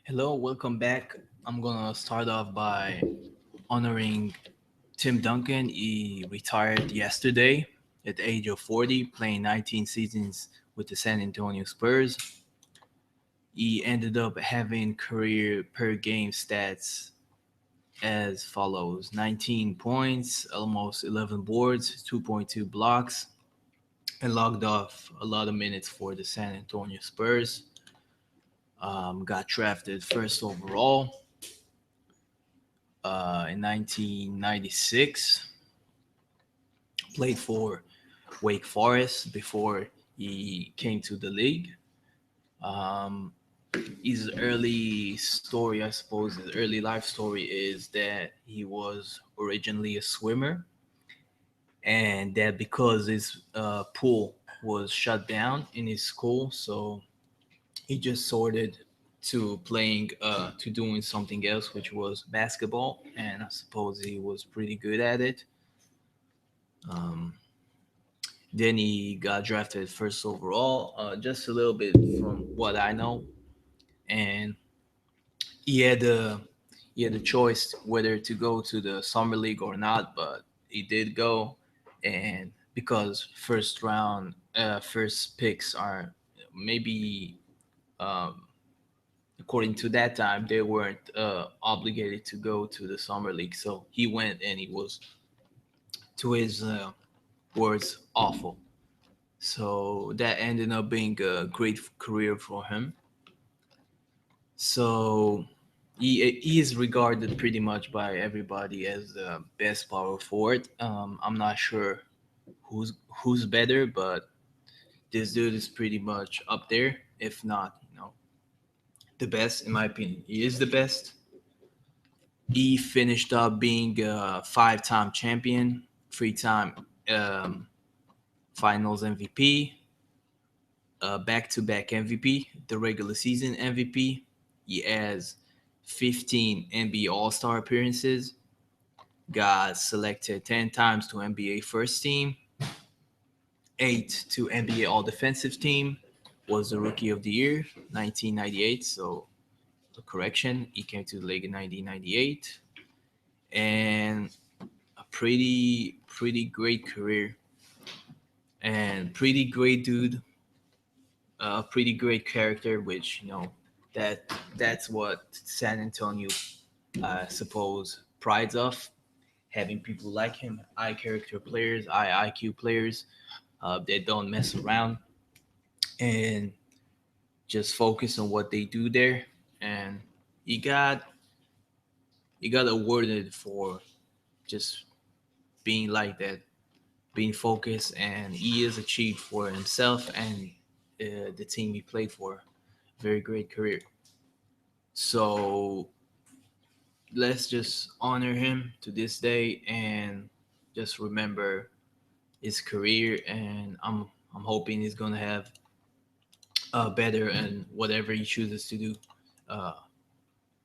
Hello, welcome back. I'm gonna start off by honoring Tim Duncan. He retired yesterday at the age of 40, playing 19 seasons with the San Antonio Spurs. He ended up having career per game stats as follows: 19 points, almost 11 boards, 2.2 blocks, and logged off a lot of minutes for the San Antonio Spurs. Got drafted first overall in 1996. Played for Wake Forest before he came to the league. Um, his early story, I suppose, his early life story is that he was originally a swimmer, and that because his pool was shut down in his school, so he just sorted to playing to doing something else, which was basketball, and I suppose he was pretty good at it. Um, Then he got drafted first overall, just a little bit from what I know, and he had a he had a choice whether to go to the summer league or not, but he did go, and because first picks are maybe um, according to that time they weren't obligated to go to the summer league, so he went and he was to his words awful. So that ended up being a great career for him. So he is regarded pretty much by everybody as the best power forward. I'm not sure who's better, but this dude is pretty much up there, if not, the best in my opinion. He is the best. He finished up being a five-time champion, three-time um, Finals MVP, back-to-back MVP, the regular season MVP. He has 15 NBA All-Star appearances. Got selected 10 times to NBA First Team, 8 to NBA All Defensive Team. Was the Rookie of the Year, 1998. So, a correction, he came to the league in 1998, and a pretty great career and pretty great dude, a pretty great character, which that's what San Antonio, I suppose, prides of having people like him, high character players, high IQ players that don't mess around and just focus on what they do there. And he got he got awarded for just being like that, being focused, and he has achieved for himself and the team he played for. Very great career. So let's just honor him to this day and just remember his career. And I'm hoping he's gonna have better and whatever he chooses to do uh,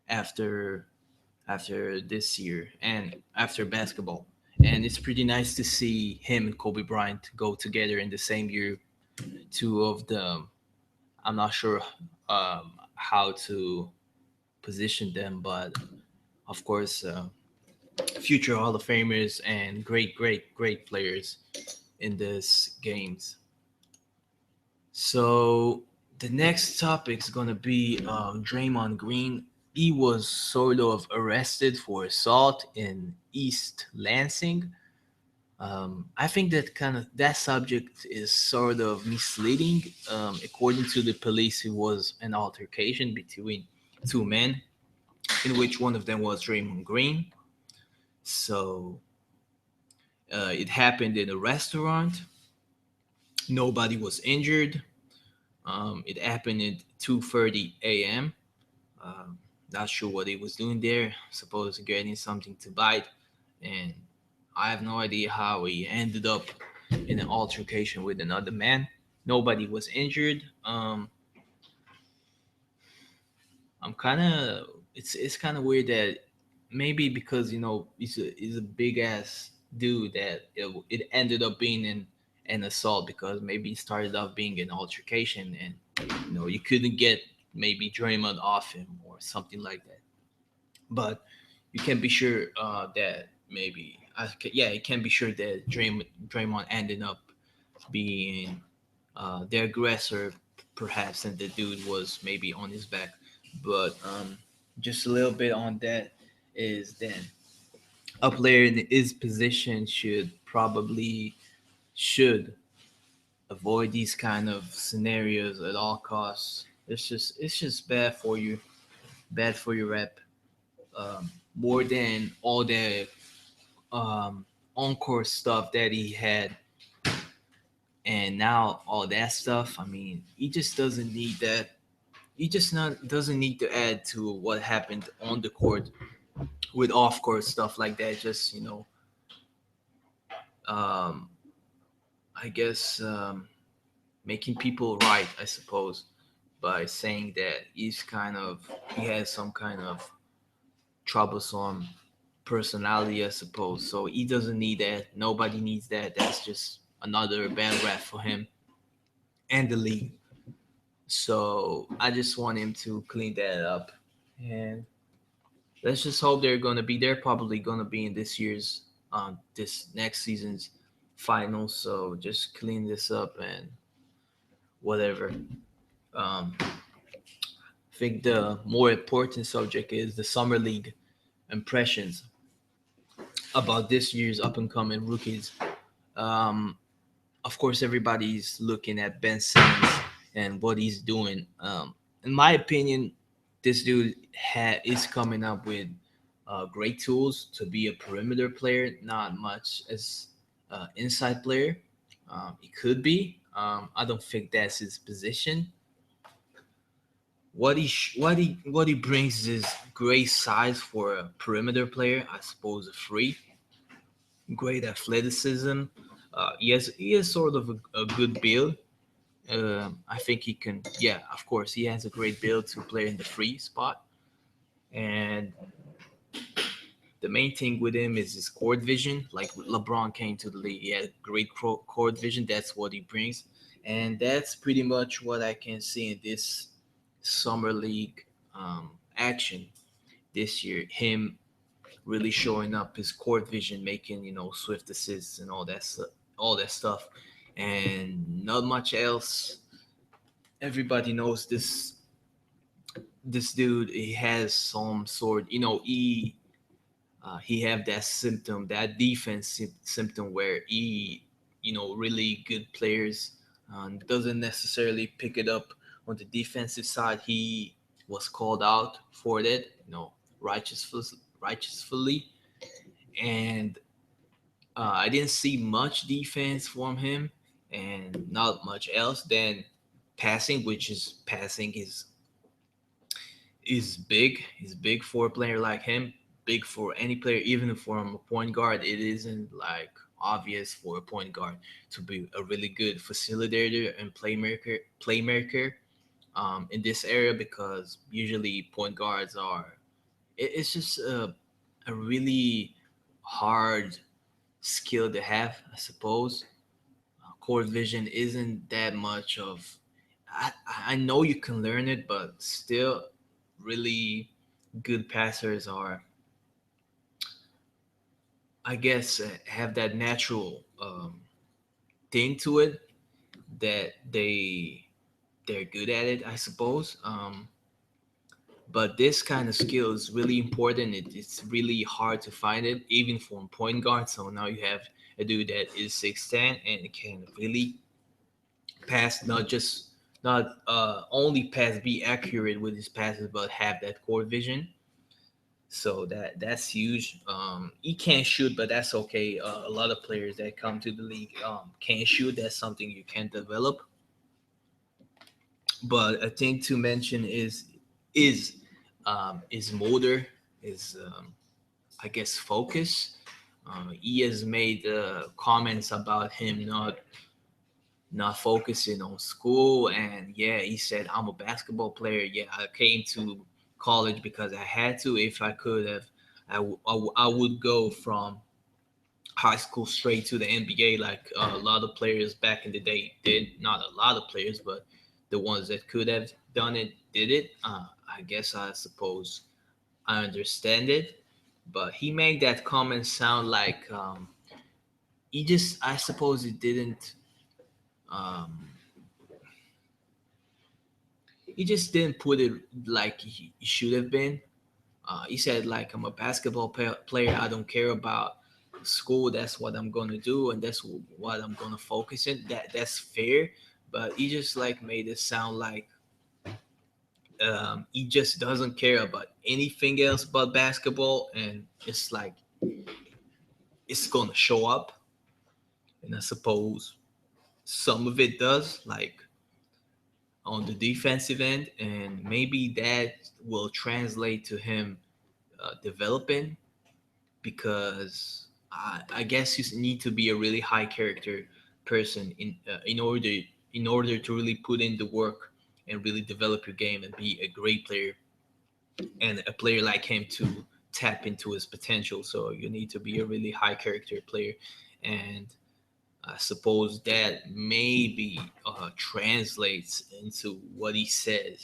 after this year and after basketball. And it's pretty nice to see him and Kobe Bryant go together in the same year. Two of them, I'm not sure how to position them, but of course, future Hall of Famers and great players in this games. So the next topic is gonna be Draymond Green. He was sort of arrested for assault in East Lansing. I think that subject is sort of misleading. According to the police, it was an altercation between two men, in which one of them was Draymond Green. So it happened in a restaurant. Nobody was injured. It happened at 2:30 a.m. Um, Not sure what he was doing there. Supposed to getting something to bite, and I have no idea how he ended up in an altercation with another man. Nobody was injured. I'm kind of it's kind of weird that maybe because he's a big ass dude that it ended up being an assault because maybe it started off being an altercation and you couldn't get maybe Draymond off him or something like that. But you can be sure that maybe yeah, you can be sure that Draymond ended up being the aggressor, perhaps, and the dude was maybe on his back. But just a little bit on that is then a player in his position should avoid these kind of scenarios at all costs. It's just bad for your rep. More than all the um, encore stuff that he had, and now all that stuff. I mean, he just doesn't need that. He just not doesn't need to add to what happened on the court with off court stuff like that. Just um, I guess making people right, I suppose, by saying that he has some kind of troublesome personality, I suppose. So he doesn't need that. Nobody needs that. That's just another bad rap for him and the league. So I just want him to clean that up. And let's just hope they're probably gonna be in this next season's finals. So just clean this up and whatever. I think the more important subject is the summer league impressions about this year's up and coming rookies. Um, of course, everybody's looking at Ben Simmons and what he's doing. In my opinion, this dude is coming up with great tools to be a perimeter player, not much as inside player. He could be. I don't think that's his position. What he brings is great size for a perimeter player. I suppose a free, great athleticism. He has sort of a good build. I think he can. Yeah, of course, he has a great build to play in the free spot. And the main thing with him is his court vision. Like LeBron came to the league, he had great court vision. That's what he brings, and that's pretty much what I can see in this summer league action this year. Him really showing up his court vision, making swift assists and all that stuff, and not much else. Everybody knows this dude. He has some sort, he have that symptom, that defense symptom where really good players doesn't necessarily pick it up on the defensive side. He was called out for that, righteously, righteously, and I didn't see much defense from him, and not much else. Then passing, which is passing is big. Is big for a player like him. Big for any player, even for a point guard. It isn't like obvious for a point guard to be a really good facilitator and playmaker in this area, because usually point guards are. It's just a really hard skill to have, I suppose. Court vision isn't that much of. I know you can learn it, but still, really good passers are, I guess, have that natural thing to it that they're good at it, I suppose. But this kind of skill is really important. It's really hard to find it, even for point guard. So now you have a dude that is 6'10" and can really pass, not only pass, be accurate with his passes, but have that court vision. So that's huge. He can't shoot, but that's okay. A lot of players that come to the league can't shoot. That's something you can develop. But a thing to mention is motor, is I guess focus. He has made comments about him not focusing on school, and yeah, he said, I'm a basketball player. Yeah, I came to college because I had to. If I could have, I would go from high school straight to the NBA, like a lot of players back in the day did. Not a lot of players, but the ones that could have done it did it. I guess I suppose I understand it, but he made that comment sound like he just. I suppose he didn't. Um, he just didn't put it like he should have been. He said like I'm a basketball player. I don't care about school. That's what I'm gonna do, and that's what I'm gonna focus in. That's fair, but he just like made it sound like he just doesn't care about anything else but basketball, and it's like it's gonna show up. And I suppose some of it does, like on the defensive end, and maybe that will translate to him developing because I guess you need to be a really high character person in order to really put in the work and really develop your game and be a great player and a player like him to tap into his potential. So you need to be a really high character player, and I suppose that maybe translates into what he said,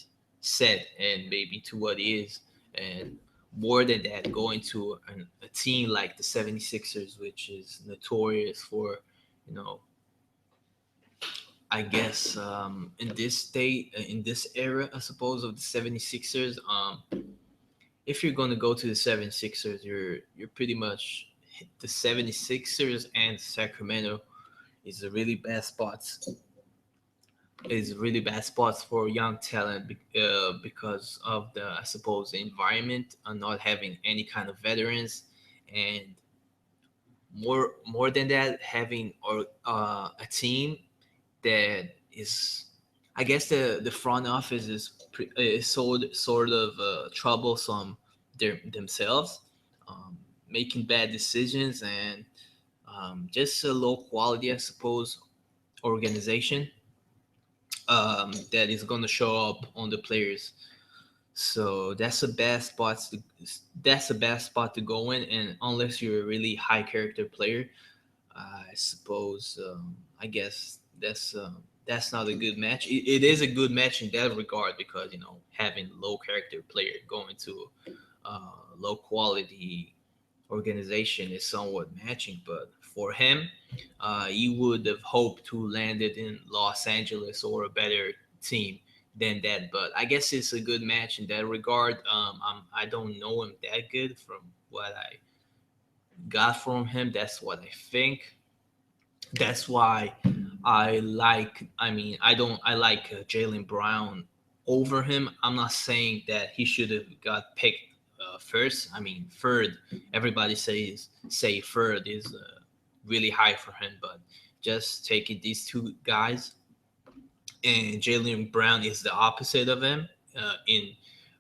and maybe to what he is, and more than that, going to a team like the 76ers, which is notorious for, you know, I guess in this state, in this era, I suppose of the 76ers, if you're going to go to the 76ers, you're pretty much the 76ers and Sacramento is a really bad spots is really bad spots for young talent because of the I suppose the environment and not having any kind of veterans, and more than that having or a team that is I guess the front office is sort of troublesome themselves, making bad decisions and just a low quality I suppose organization that is going to show up on the players. So that's a bad spot to go in, and unless you're a really high character player, I suppose I guess that's not a good match. It is a good match in that regard because having low character player going to low quality organization is somewhat matching, but for him, he would have hoped to land it in Los Angeles or a better team than that. But I guess it's a good match in that regard. I don't know him that good from what I got from him. That's what I think. That's why I mean, I like Jalen Brown over him. I'm not saying that he should have got picked first. I mean, third. Everybody say third is really high for him, but just taking these two guys, and Jalen Brown is the opposite of him in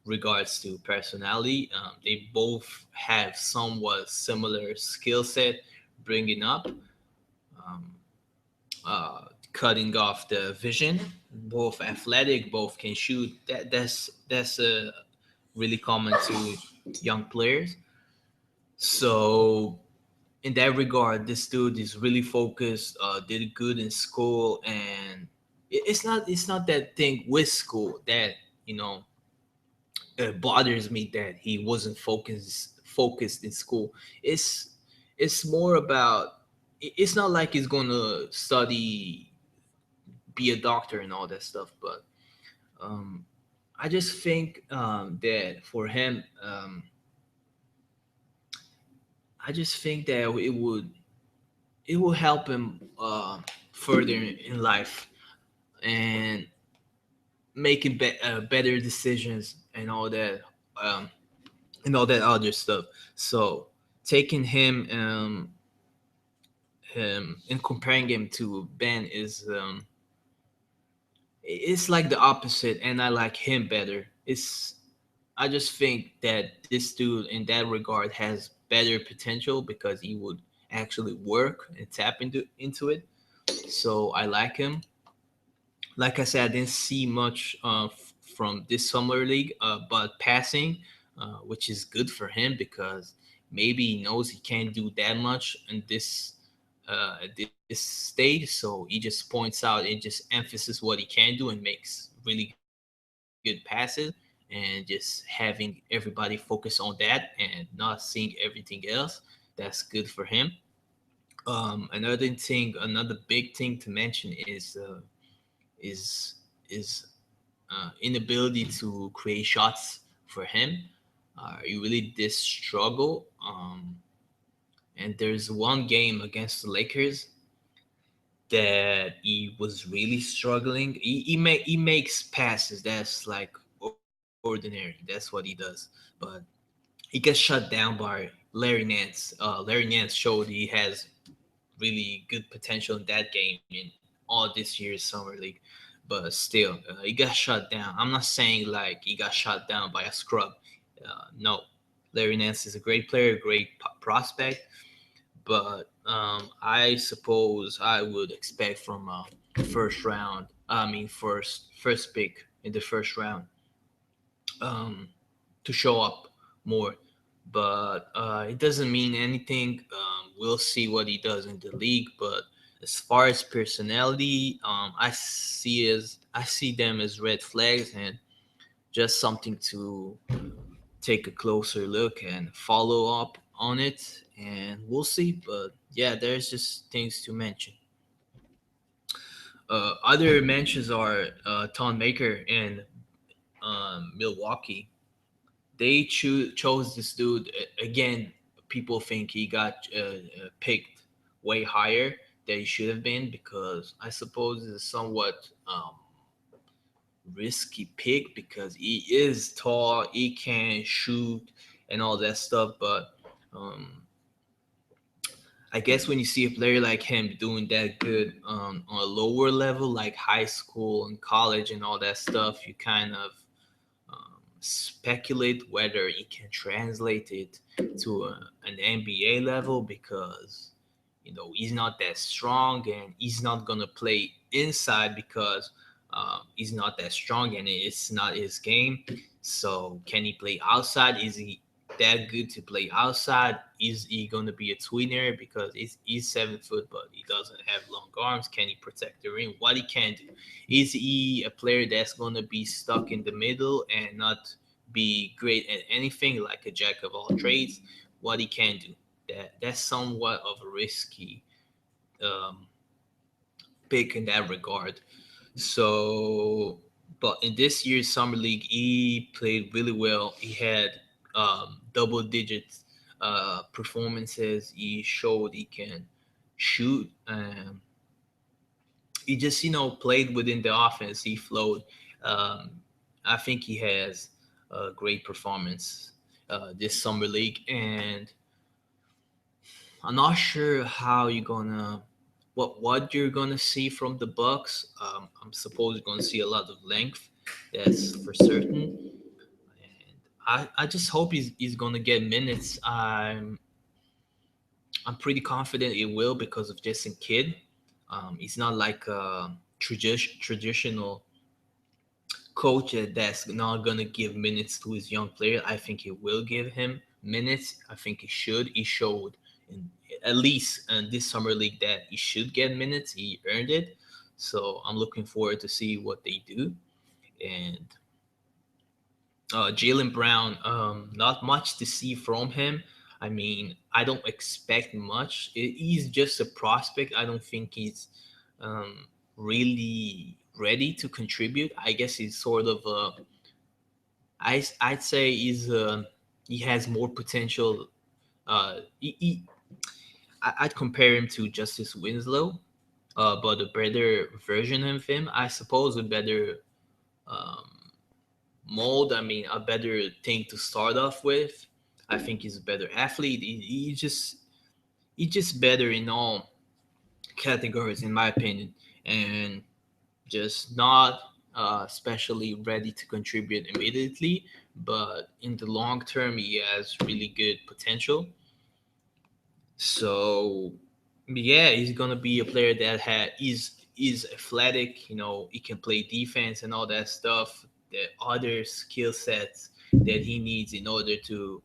regards to personality. They both have somewhat similar skill set, bringing up. Um, Cutting off the vision. Both athletic, both can shoot. That's really common to young players. So in that regard, this dude is really focused. Did good in school, and it's not that thing with school that you know it bothers me that he wasn't focused in school. It's more about. It's not like he's gonna study be a doctor and all that stuff. But um, I just think that for him, I just think that it will help him further in life and making better decisions um, and all that other stuff. So taking him and comparing him to Ben is it's like the opposite, and I like him better. I just think that this dude in that regard has better potential because he would actually work and tap into it. So I like him. Like I said, I didn't see much from this summer league, but passing, which is good for him because maybe he knows he can't do that much in this stage. So he just points out and just emphasizes what he can do and makes really good passes. good passes and just having everybody focus on that and not seeing everything else. That's good for him. Another big thing to mention is is inability to create shots for him. He really did struggle. And there's one game against the Lakers that he was really struggling. He makes passes that's like ordinary. That's what he does. But he gets shut down by Larry Nance. Larry Nance showed he has really good potential in that game in all this year's summer league. But still, he got shut down. I'm not saying like he got shut down by a scrub. No, Larry Nance is a great player, great prospect. But I suppose I would expect from a first round. I mean, first pick in the first round um, to show up more. But it doesn't mean anything. We'll see what he does in the league. But as far as personality, I see them as red flags and just something to take a closer look and follow up on it. And we'll see. But yeah, there's just things to mention. Other mentions are Ton Maker and Milwaukee. They chose this dude again. People think he got picked way higher than he should have been because I suppose it's somewhat risky pick because he is tall, he can shoot, and all that stuff. But um, I guess when you see a player like him doing that good on a lower level, like high school and college and all that stuff, you kind of speculate whether he can translate it to an NBA level because he's not that strong and he's not gonna play inside because he's not that strong and it's not his game. So can he play outside? Is he that good to play outside? Is he gonna be a tweener because he's 7 foot but he doesn't have long arms? Can he protect the ring? What he can do? Is he a player that's gonna be stuck in the middle and not be great at anything like a jack of all trades? What he can do? That's somewhat of a risky um, pick in that regard. So, but in this year's summer league, he played really well. He had double digits performances. He showed he can shoot. He just played within the offense. He flowed. Um, I think he has a great performance this summer league, and I'm not sure how you're gonna what you're gonna see from the Bucks. I'm supposed you're gonna see a lot of length. That's for certain. And I just hope he's gonna get minutes. I'm pretty confident it will because of Jason Kidd. He's not like a traditional coach that's not gonna give minutes to his young player. I think he will give him minutes. I think he should. He showed in at least in this summer league that he should get minutes. He earned it. So I'm looking forward to see what they do. And Jalen Brown, not much to see from him. I mean, I don't expect much. He's just a prospect. I don't think he's really ready to contribute. I guess he's sort of a I'd say he has more potential. I'd compare him to Justice Winslow, but a better version of him, I suppose, a better um, mold. I mean, a better thing to start off with. I think he's a better athlete. He's just better in all categories, in my opinion, and just not especially ready to contribute immediately, but in the long term, he has really good potential. So, yeah, he's gonna be a player that is athletic. He can play defense and all that stuff. The other skill sets that he needs in order to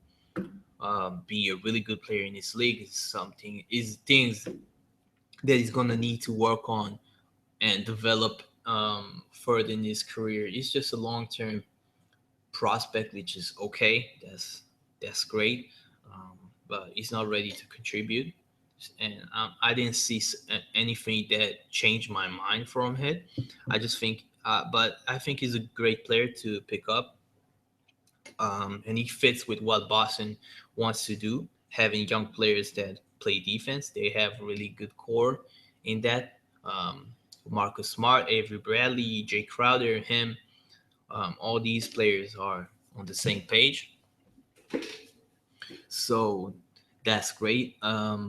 be a really good player in this league is things that he's gonna need to work on and develop further in his career. It's just a long term prospect, which is okay. That's great, um, but he's not ready to contribute. And I didn't see anything that changed my mind from him. I just think, but I think he's a great player to pick up, and he fits with what Boston wants to do. Having young players that play defense, they have really good core in that. Marcus Smart, Avery Bradley, Jay Crowder, him, all these players are on the same page. So that's great.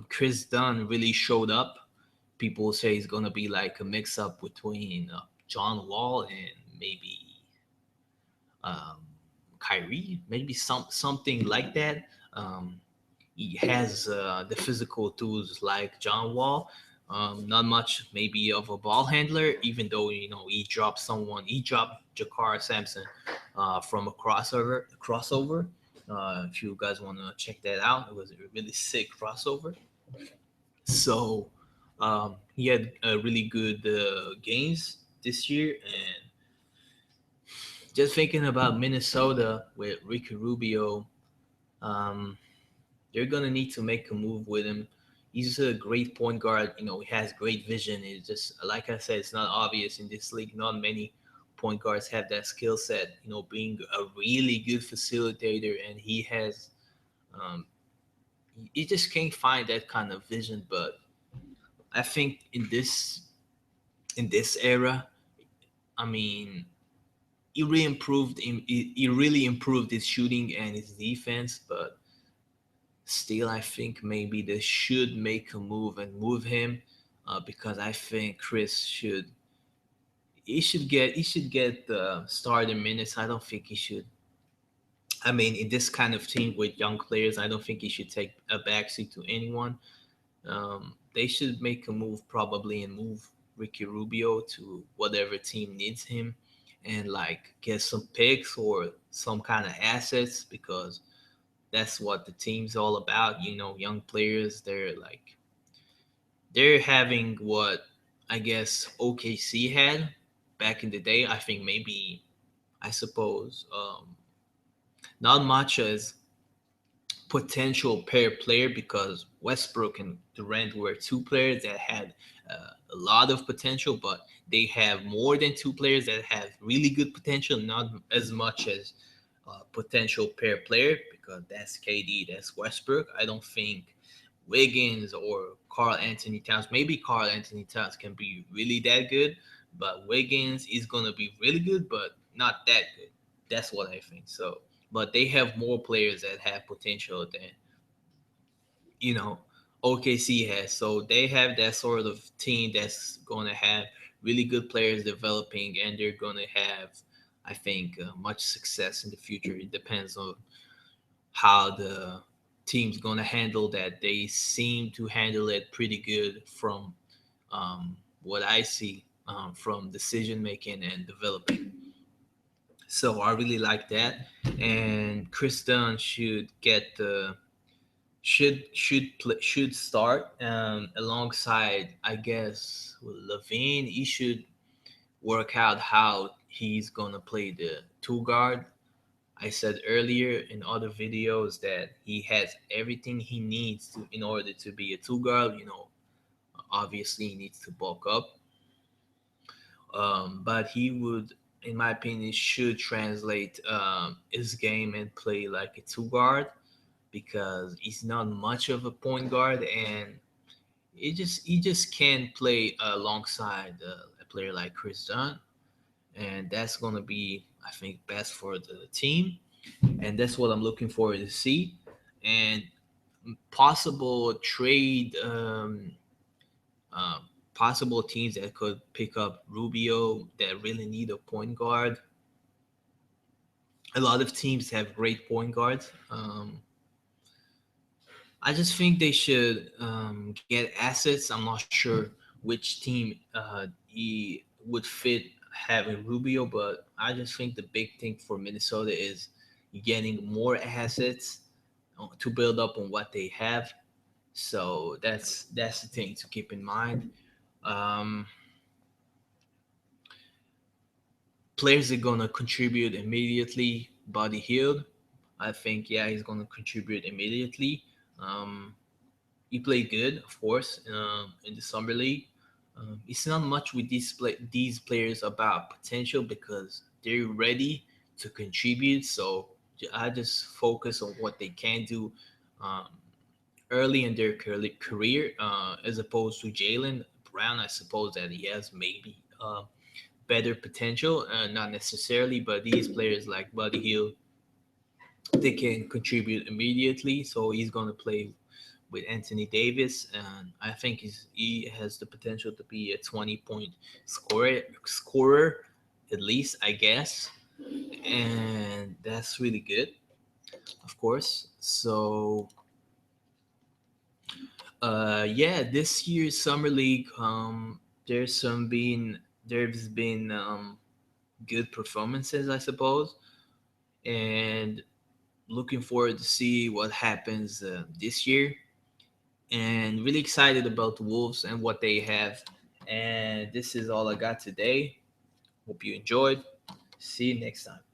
Chris Dunn really showed up. People say he's gonna be like a mix-up between John Wall and maybe um, Kyrie, maybe something like that. Um, he has the physical tools like John Wall. Not much, maybe of a ball handler, even though he dropped someone. He dropped Jakar Sampson from a crossover. Crossover. If you guys want to check that out, it was a really sick crossover. So he had really good games this year, and just thinking about Minnesota with Ricky Rubio, um, they're gonna need to make a move with him. He's a great point guard. He has great vision. It's just like I said, it's not obvious in this league. Not many point guards have that skill set. Being a really good facilitator, and he has. Um, you just can't find that kind of vision. But I think in this era, I mean, he really improved his shooting and his defense, but still, I think maybe they should make a move and move him, because I think Chris should get the starting minutes. I don't think he should. I mean, in this kind of team with young players, I don't think he should take a backseat to anyone. They should make a move probably and move Ricky Rubio to whatever team needs him, and like get some picks or some kind of assets, because that's what the team's all about. Young players, they're having what I guess OKC had back in the day. I think maybe, I suppose, not much as potential pair player, because Westbrook and Durant were two players that had a lot of potential, but they have more than two players that have really good potential, not as much as potential pair player, because that's KD, that's Westbrook. I don't think Wiggins or Carl Anthony Towns. Maybe Carl Anthony Towns can be really that good, but Wiggins is gonna be really good, but not that good. That's what I think. So, but they have more players that have potential than you know OKC has. So they have that sort of team that's gonna have really good players developing, and they're gonna have, I think, much success in the future. It depends on how the team's going to handle that. They seem to handle it pretty good from what I see, from decision making and developing. So I really like that, and Chris Dunn should start alongside, I guess, with Levine. He should work out how he's gonna play the two guard. I said earlier in other videos that he has everything he needs in order to be a two guard. Obviously he needs to bulk up, but he would, in my opinion, should translate his game and play like a two guard, because he's not much of a point guard, and he just can't play alongside a player like Chris Dunn, and that's gonna be, I think, best for the team, and that's what I'm looking forward to see. And possible trade, um, possible teams that could pick up Rubio that really need a point guard. A lot of teams have great point guards. I just think they should get assets. I'm not sure which team he would fit having Rubio, but I just think the big thing for Minnesota is getting more assets to build up on what they have. So that's the thing to keep in mind. Um, Players are gonna contribute immediately. Buddy Hield. I think yeah he's gonna contribute immediately. Um, he played good, of course, in the summer league. It's not much with these players about potential because they're ready to contribute. So I just focus on what they can do um, early in their career, as opposed to Jalen Brown. I suppose that he has maybe better potential, not necessarily, but these players like Buddy Hill, they can contribute immediately. So he's going to play with Anthony Davis, and I think he has the potential to be a 20-point scorer, at least, I guess, and that's really good, of course. So, yeah, this year's summer league, there's some been there's been good performances, I suppose, and looking forward to see what happens this year. And really excited about the Wolves and what they have. And this is all I got today. Hope you enjoyed. See you next time.